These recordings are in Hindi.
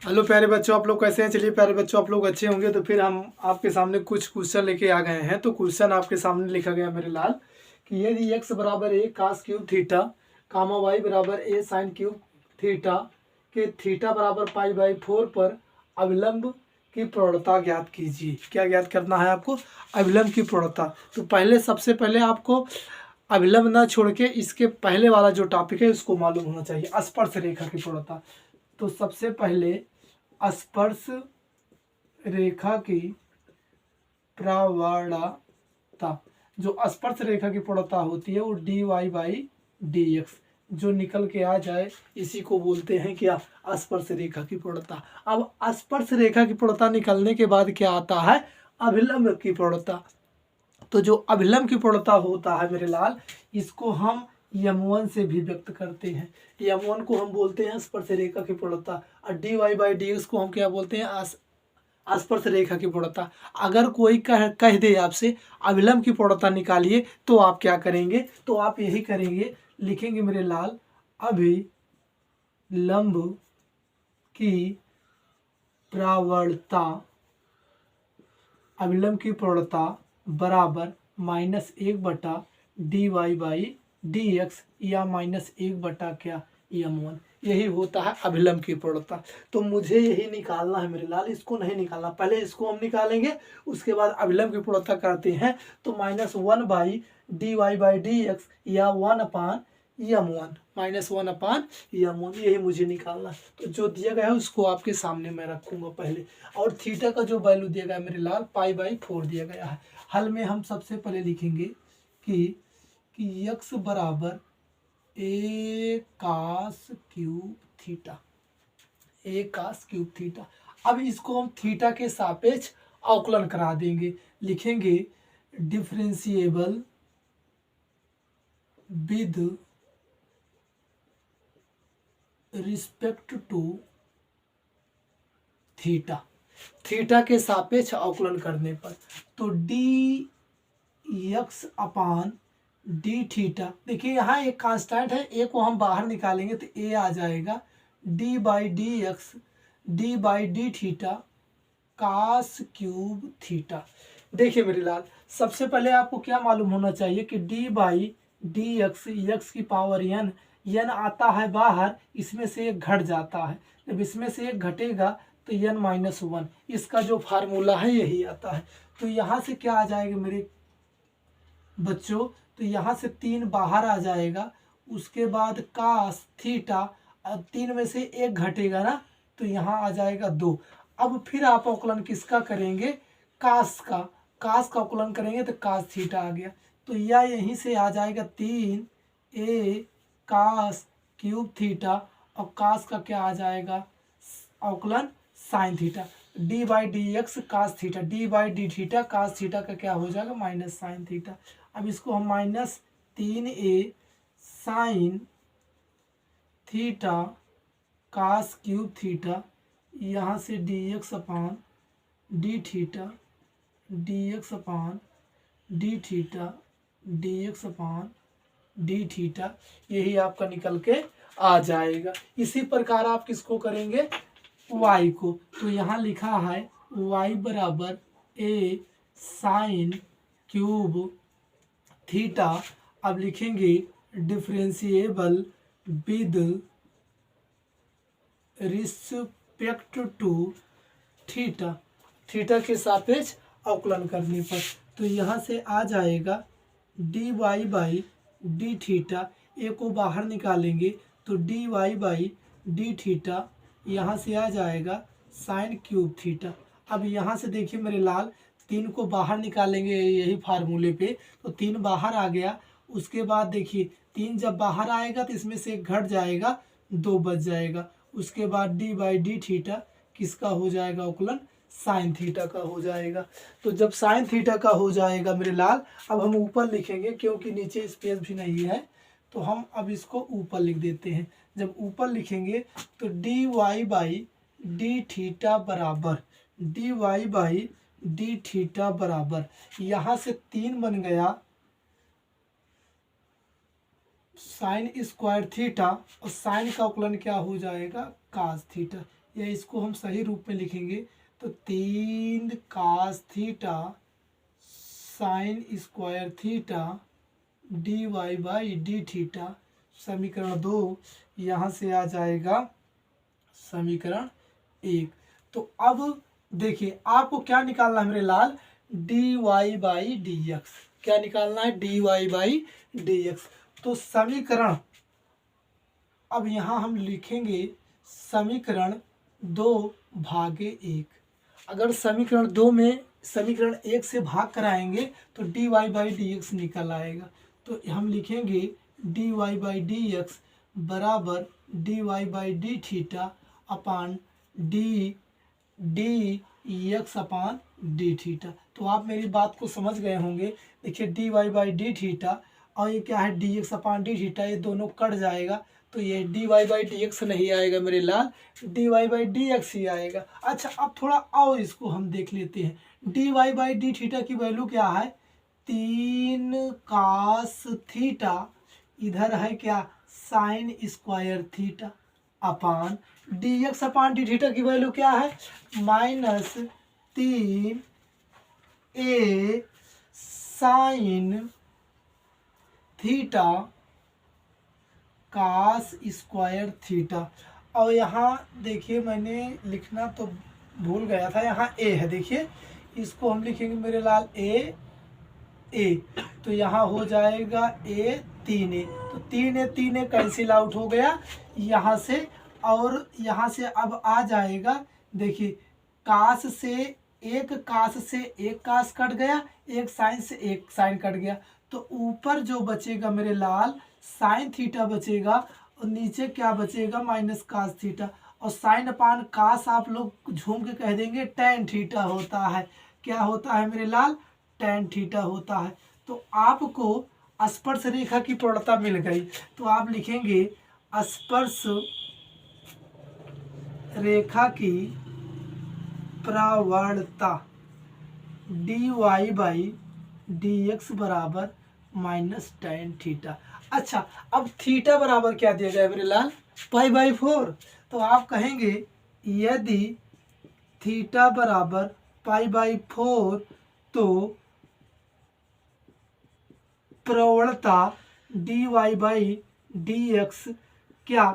हेलो प्यारे बच्चों, आप लोग कैसे हैं। चलिए प्यारे बच्चों, आप लोग अच्छे होंगे तो फिर हम आपके सामने कुछ क्वेश्चन लेके आ गए हैं। तो क्वेश्चन आपके सामने लिखा गया मेरे लाल कि यदि x बराबर a cos cube theta comma y बराबर a साइन क्यूब थीटा के थीटा बराबर π/4 पर अविलंब की प्रवणता ज्ञात कीजिए। क्या ज्ञात करना है आपको? अविलंब की प्रवणता। तो सबसे पहले आपको अविलंब ना छोड़ के इसके पहले वाला जो टॉपिक है उसको मालूम होना चाहिए, स्पर्श रेखा की प्रवणता। तो सबसे पहले स्पर्श रेखा की प्रवणता, जो स्पर्श रेखा की प्रवणता होती है वो dy/dx जो निकल के आ जाए इसी को बोलते हैं क्या? स्पर्श रेखा की प्रवणता। अब स्पर्श रेखा की प्रवणता निकलने के बाद क्या आता है? अभिलंब की प्रवणता। तो जो अभिलंब की प्रवणता होता है मेरे लाल, इसको हम m1 से भी व्यक्त करते हैं। m1 को हम बोलते हैं स्पर्श रेखा की प्रवणता और dy/dx को हम क्या बोलते हैं? स्पर्श रेखा की प्रवणता। अगर कोई कह दे आपसे अविलंब की प्रवणता निकालिए तो आप क्या करेंगे? तो आप यही करेंगे, लिखेंगे मेरे लाल अभिलंब की प्रवणता, अविलंब की प्रवणता बराबर -1/dy/dx या -1 क्या m1। यही होता है अभिलंब की प्रवणता। तो मुझे यही निकालना है मेरे लाल, इसको नहीं निकालना। पहले इसको हम निकालेंगे, उसके बाद अभिलंब की प्रवणता करते हैं। तो -1/dy/dx या 1/m1, -1/m1 यही मुझे निकालना है। तो जो दिया गया है उसको आपके सामने मैं रखूंगा पहले। और थीटा का जो वैल्यू दिया गया है मेरे लाल π/4 दिया गया है। हल में हम सबसे पहले लिखेंगे कि x बराबर a cos cube theta, a cos cube theta. अब इसको हम थीटा के सापेक्ष अवकलन करा देंगे। लिखेंगे differentiable with respect to theta, theta के सापेक्ष अवकलन करने पर। तो dx/d थीटा, देखिए यहाँ एक कांस्टेंट है, ए को हम बाहर निकालेंगे तो ए आ जाएगा d/d theta cos cube theta. देखिए मेरे लाल, सबसे पहले आपको क्या मालूम होना चाहिए कि d/dx x की पावर n आता है बाहर, इसमें से एक घट जाता है। जब इसमें से एक घटेगा तो n-1, इसका जो फार्मूला है यही आता है। तो यहाँ से क्या आ जाएगा मेरे बच्चों? तो यहाँ से 3 बाहर आ जाएगा, उसके बाद cos थीटा, 3 में से एक घटेगा ना, तो यहाँ आ जाएगा 2। अब फिर आप अवकलन किसका करेंगे? cos का अवकलन करेंगे तो cos थीटा आ गया। तो यह यहीं से आ जाएगा 3a cos क्यूब थीटा, और cos का क्या आ जाएगा अवकलन? Sine theta. d/dx cos theta, d/d theta cos theta का क्या हो जाएगा? Minus sine theta. अब इसको हम -3a sine theta cos cube theta, यहाँ से dx/d theta, dx/d theta, dx/d theta, यही आपका निकल के आ जाएगा। इसी प्रकार आप किसको करेंगे? y को। तो यहाँ लिखा है y बराबर a साइन क्यूब थीटा। अब लिखेंगे differentiable with respect to theta, theta के सापेक्ष अवकलन करने पर। तो यहाँ से आ जाएगा dy/d थीटा, ए को बाहर निकालेंगे तो dy/d थीटा, यहाँ से आ जाएगा साइन क्यूब थीटा। अब यहाँ से देखिए मेरे लाल, 3 को बाहर निकालेंगे यही फार्मूले पे, तो 3 बाहर आ गया। उसके बाद देखिए 3 जब बाहर आएगा तो इसमें से एक घट जाएगा, 2 बच जाएगा। उसके बाद d/d थीटा किसका हो जाएगा अवकलन? साइन थीटा का हो जाएगा। तो जब साइन थीटा का हो जाएगा मेरे लाल, अब हम ऊपर लिखेंगे क्योंकि नीचे स्पेस भी नहीं है, तो हम अब इसको ऊपर लिख देते हैं। जब ऊपर लिखेंगे तो dy/d थीटा बराबर, dy/d थीटा बराबर, यहाँ से 3 बन गया साइन स्क्वायर थीटा, और साइन का अवकलन क्या हो जाएगा? cos theta. या इसको हम सही रूप में लिखेंगे तो 3 cos theta sine square theta D Y by D theta. समीकरण 2 यहाँ से आ जाएगा समीकरण 1। तो अब देखिए आपको क्या निकालना है मेरे लाल, d Y by D x. क्या निकालना है, d Y by D x. तो समीकरण अब यहाँ हम लिखेंगे समीकरण 2 भागे 1। अगर समीकरण 2 में समीकरण 1 से भाग कराएंगे तो D Y by D x निकल आएगा। तो हम लिखेंगे d Y by D x बराबर d Y by D theta upon d x upon d theta. तो आप मेरी बात को समझ गए होंगे। देखिए d Y by D theta और ये क्या है, d x upon d theta, ये दोनों कट जाएगा तो ये d Y by D x नहीं आएगा मेरे लाल, d Y by D x ही आएगा। अच्छा अब थोड़ा और इसको हम देख लेते हैं। D Y by D theta की वैल्यू क्या है, 3 cos थीटा, इधर है क्या sine square theta upon d x upon d theta की वैल्यू क्या है, -3 a sine theta cos square theta. और यहाँ देखिए मैंने लिखना तो भूल गया था, यहाँ ए है, देखिए इसको हम लिखेंगे मेरे लाल ए तो यहाँ हो जाएगा a 3a, तो 3a कैंसिल आउट हो गया यहाँ से। और यहाँ से अब आ जाएगा, देखिए कास से एक कास कट गया, एक साइन से एक साइन कट गया, तो ऊपर जो बचेगा मेरे लाल साइन थीटा बचेगा और नीचे क्या बचेगा माइनस कास थीटा। और साइन अपान कास आप लोग झूम के कह देंगे टैन थीटा होता है। क्या होता है मेरे लाल, टैन थीटा होता है। तो आपको स्पर्श रेखा की प्रवणता मिल गई, तो आप लिखेंगे स्पर्श रेखा की प्रवणता D Y by D x बराबर माइनस टैन थीटा। अच्छा अब थीटा बराबर क्या दिया गया मेरे लाल, π/4। तो आप कहेंगे यदि थीटा बराबर π/4 तो प्रवणता D Y by D x क्या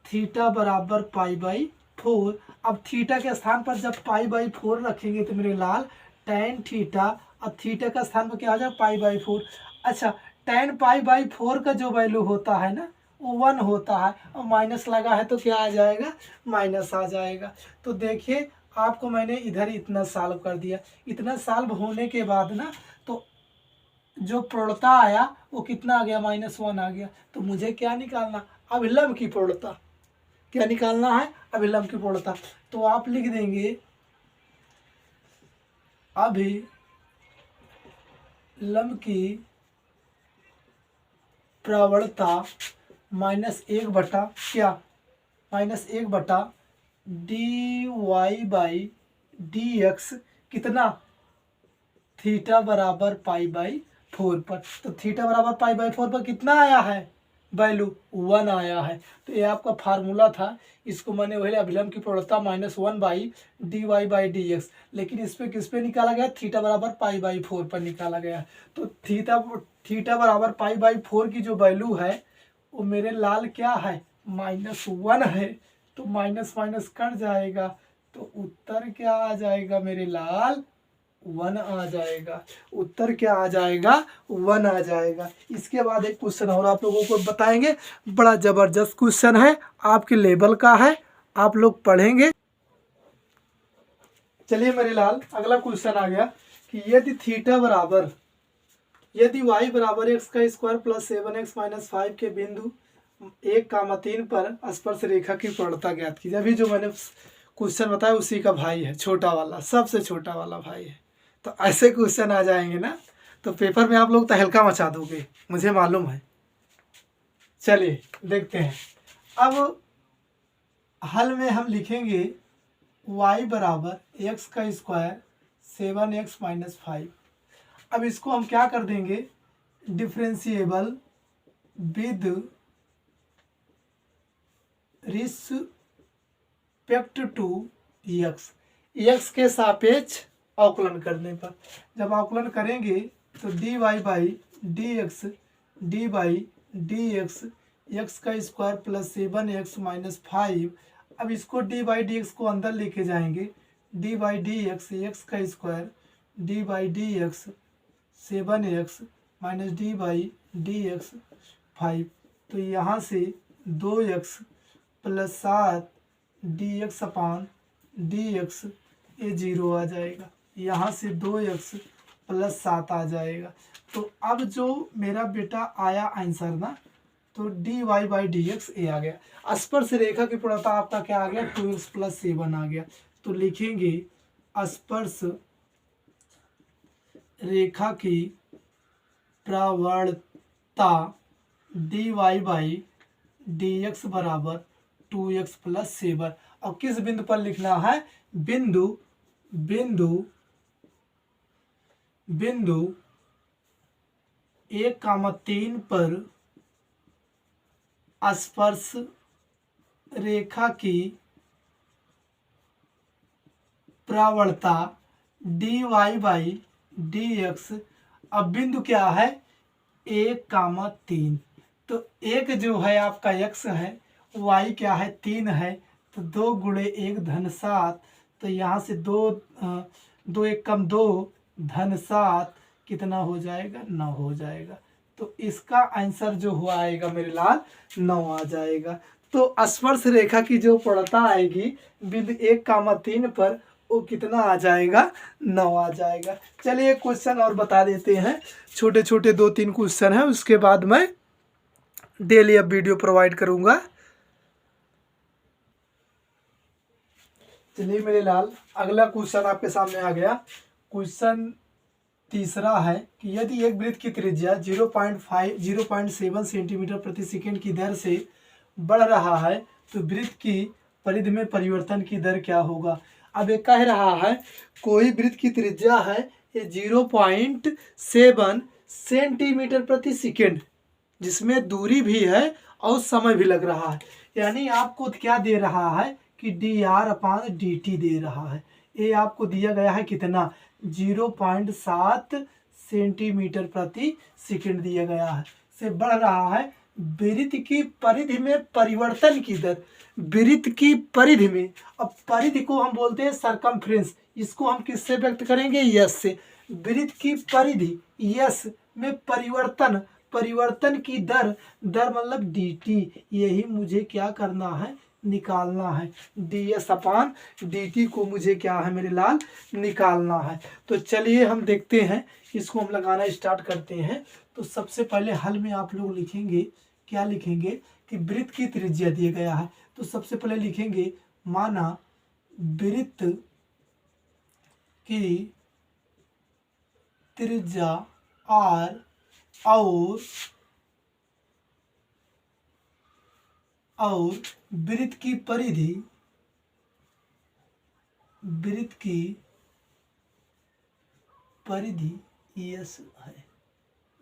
थीटा बराबर π/4। अब थीटा के स्थान पर जब π/4 रखेंगे तो मेरे लाल टैन थीटा, और थीटा का स्थान पर क्या हो जाएगा π/4। अच्छा टैन π/4 का जो वैल्यू होता है ना वो 1 होता है, और माइनस लगा है तो क्या आ जाएगा, माइनस आ जाएगा। तो देखिए आपको मैंने इधर इतना सॉल्व कर दिया। इतना सॉल्व होने के बाद ना तो जो प्रवणता आया वो कितना आ गया, -1 आ गया। तो मुझे क्या निकालना, अभिलंब की प्रवणता। क्या निकालना है, अभिलंब की प्रवणता। तो आप लिख देंगे अभिलंब की प्रवणता -1 बटा क्या, -1 बटा D Y by D X कितना, थीटा बराबर π/4 पर। तो थीटा बराबर π/4 पर कितना आया है वैल्यू, 1 आया है। तो ये आपका फार्मूला था, इसको मैंने वही अभिलंब की प्रवणता -1 by D Y by D X, लेकिन इस पे किस पे निकाला गया, थीटा बराबर π/4 पर निकाला गया। तो थीटा बराबर π/4 की जो वैल्यू है वो मेरे लाल क्या है, -1 है। तो माइनस माइनस कट जाएगा, तो उत्तर क्या आ जाएगा मेरे लाल, 1 आ जाएगा। उत्तर क्या आ जाएगा, 1 आ जाएगा। इसके बाद एक क्वेश्चन और आप लोगों को बताएंगे, बड़ा जबरदस्त क्वेश्चन है, आपके लेवल का है, आप लोग पढ़ेंगे। चलिए मेरे लाल अगला क्वेश्चन आ गया कि यदि y बराबर x का स्क्वायर प्लस 7x माइनस 5 के बिंदु 1,3 पर स्पर्श रेखा की प्रवणता ज्ञात कीजिए। अभी जो मैंने क्वेश्चन बताया उसी का भाई है, छोटा वाला, सबसे छोटा वाला भाई है। तो ऐसे क्वेश्चन आ जाएंगे ना तो पेपर में आप लोग तहलका मचा दोगे, मुझे मालूम है। चलिए देखते हैं। अब हल में हम लिखेंगे y बराबर x का स्क्वायर 7x माइनस 5। अब इसको हम क्या कर देंगे, differentiable with respect to X, X के सापेक्ष अवकलन करने पर, जब अवकलन करेंगे तो D Y by D X X का स्क्वायर प्लस 7x माइनस 5। अब इसको डी बाई डी एक्स को अंदर लेके जाएंगे, डी बाई डी एक्स का square D by D x 7x minus D by D x 5। तो यहाँ से 2x plus 7 D x upon d x, ये 0 आ जाएगा। यहाँ से 2x प्लस 7 आ जाएगा। तो अब जो मेरा बेटा आया आंसर ना, तो D Y by D x ए आ गया। स्पर्श रेखा की प्रवणता आपका क्या आ गया, 2x प्लस 7 आ गया। तो लिखेंगे स्पर्श रेखा की प्रवणता D Y by D x बराबर 2x प्लस 7। और किस बिंदु पर लिखना है, बिंदु 1,3 पर स्पर्श रेखा की प्रवणता D Y by D X. अब बिंदु क्या है, 1,3। तो एक जो है आपका x है, y क्या है 3 है, तो 2 गुणे 1 धन 7। तो यहाँ से 2 1 कम 2 धन 7 कितना हो जाएगा, 9 हो जाएगा। तो इसका आंसर जो हुआ आएगा मेरे लाल 9 आ जाएगा। तो स्पर्श रेखा की जो प्रवणता आएगी बिंदु 1,3 पर, वो कितना आ जाएगा, 9 आ जाएगा। चलिए एक क्वेश्चन और बता देते हैं, छोटे छोटे 2-3 क्वेश्चन है, उसके बाद मैं डेली अब वीडियो प्रोवाइड करूंगा। चलिए मेरे लाल अगला क्वेश्चन आपके सामने आ गया। क्वेश्चन तीसरा है कि यदि एक वृत्त की त्रिज्या 0.7 सेंटीमीटर प्रति सेकंड की दर से बढ़ रहा है तो वृत्त की परिधि में परिवर्तन की दर क्या होगा। अब ये कह रहा है कोई वृत्त की त्रिज्या है ये 0.7 सेंटीमीटर प्रति सेकंड, जिसमें दूरी भी है और समय भी लग रहा है। यानी आपको क्या दे रहा है कि dr/dt दे रहा है। ये आपको दिया गया है कितना, 0.7 सेंटीमीटर प्रति सेकंड दिया गया है, से बढ़ रहा है। वृत्त की परिधि में परिवर्तन की दर, वृत्त की परिधि में, अब परिधि को हम बोलते हैं सरकमफ्रेंस, इसको हम किससे व्यक्त करेंगे, यस से। वृत्त की परिधि यस में परिवर्तन की दर मतलब dt, यही मुझे क्या करना है, निकालना है। ds/dt को मुझे क्या है मेरे लाल, निकालना है। तो चलिए हम देखते हैं, इसको हम लगाना स्टार्ट करते हैं। तो सबसे पहले हल में आप लोग लिखेंगे, क्या लिखेंगे कि वृत्त की त्रिज्या दिया गया है। तो सबसे पहले लिखेंगे माना वृत्त की त्रिज्या r और वृत्त की परिधि यस है।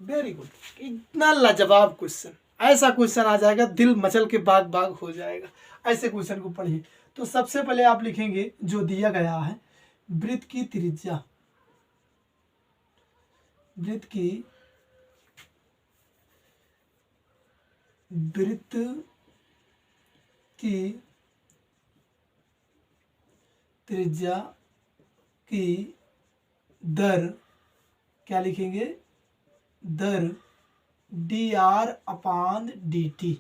वेरी गुड, इतना लाजवाब क्वेश्चन, ऐसा क्वेश्चन आ जाएगा दिल मचल के बाग बाग हो जाएगा। ऐसे क्वेश्चन को पढ़िए। तो सबसे पहले आप लिखेंगे जो दिया गया है, वृत्त की त्रिज्या, वृत्त की त्रिज्या की दर, क्या लिखेंगे, दर dr/dt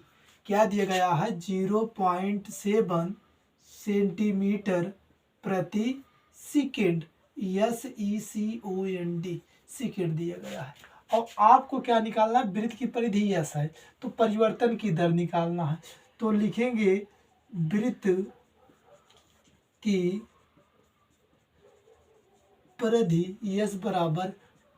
क्या दिया गया है, 0.7 सेंटीमीटर प्रति सेकंड, SECOND सेकंड दिया गया है। और आपको क्या निकालना है, वृत्त की परिधि यस है, तो परिवर्तन की दर निकालना है। तो लिखेंगे वृत्त की परिधि यस बराबर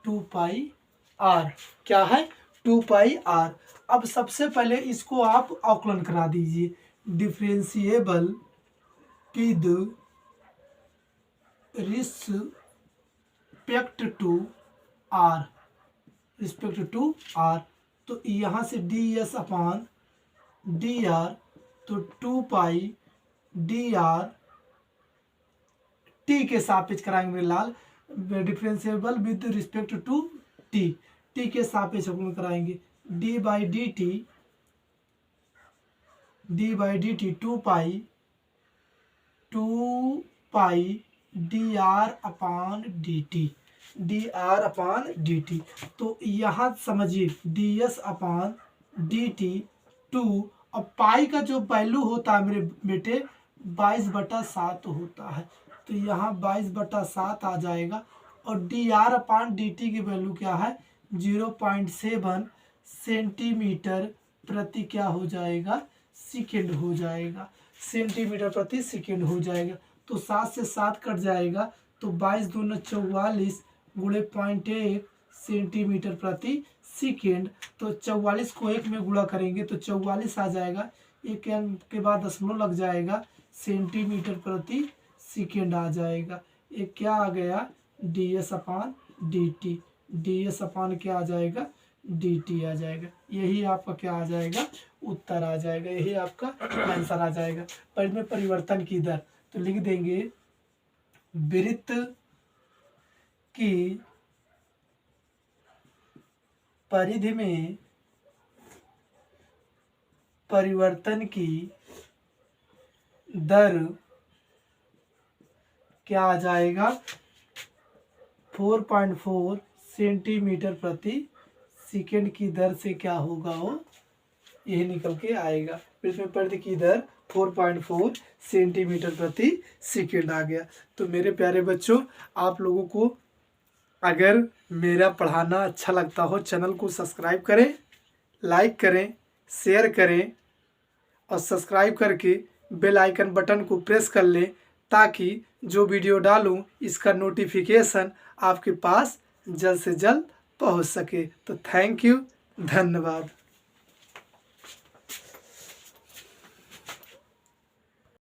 2πr, क्या है, 2πr। अब सबसे पहले इसको आप अवकलन करा दीजिए, differentiable with respect to r, तो यहाँ से ds/dr, तो 2π डी आर टी के सापेक्ष कराएंगे मेरे लाल, differentiable with respect to t, t के सापेक्ष हम कराएंगे d by d t 2 pi d r upon d t. तो यहाँ समझिए d s upon d t 2, और पाई का जो वैल्यू होता है मेरे बेटे 22/7 होता है, तो यहाँ 22/7 आ जाएगा। और D r upon d T की वैल्यू क्या है 0.7 सेंटीमीटर प्रति क्या हो जाएगा सेकेंड हो जाएगा, सेंटीमीटर प्रति सेकेंड हो जाएगा। तो 7 से 7 कट जाएगा, तो 22 दूनी 44 गुणे 0.1 सेंटीमीटर प्रति सेकेंड। तो 44 को 1 में गुणा करेंगे तो 44 आ जाएगा, एक अंक के बाद दशमलव लग जाएगा, सेंटीमीटर प्रति सेकेंड आ जाएगा। एक क्या आ गया D s upon d T, D s अपान क्या आ जाएगा डी टी आ जाएगा। यही आपका क्या आ जाएगा उत्तर आ जाएगा, यही आपका आंसर आ जाएगा। पर इसमें परिवर्तन की दर तो लिख देंगे वृत्त की परिधि में परिवर्तन की दर क्या आ जाएगा 4.4 सेंटीमीटर प्रति सेकेंड की दर से क्या होगा वो यही निकल के आएगा। फिर इसमें परिधि की दर 4.4 सेंटीमीटर प्रति सेकेंड आ गया। तो मेरे प्यारे बच्चों, आप लोगों को अगर मेरा पढ़ाना अच्छा लगता हो चैनल को सब्सक्राइब करें, लाइक करें, शेयर करें और सब्सक्राइब करके बेल आइकन बटन को प्रेस कर लें, ताकि जो वीडियो डालूं इसका नोटिफिकेशन आपके पास जल्द से जल्द पहुंच सके। तो थैंक यू, धन्यवाद।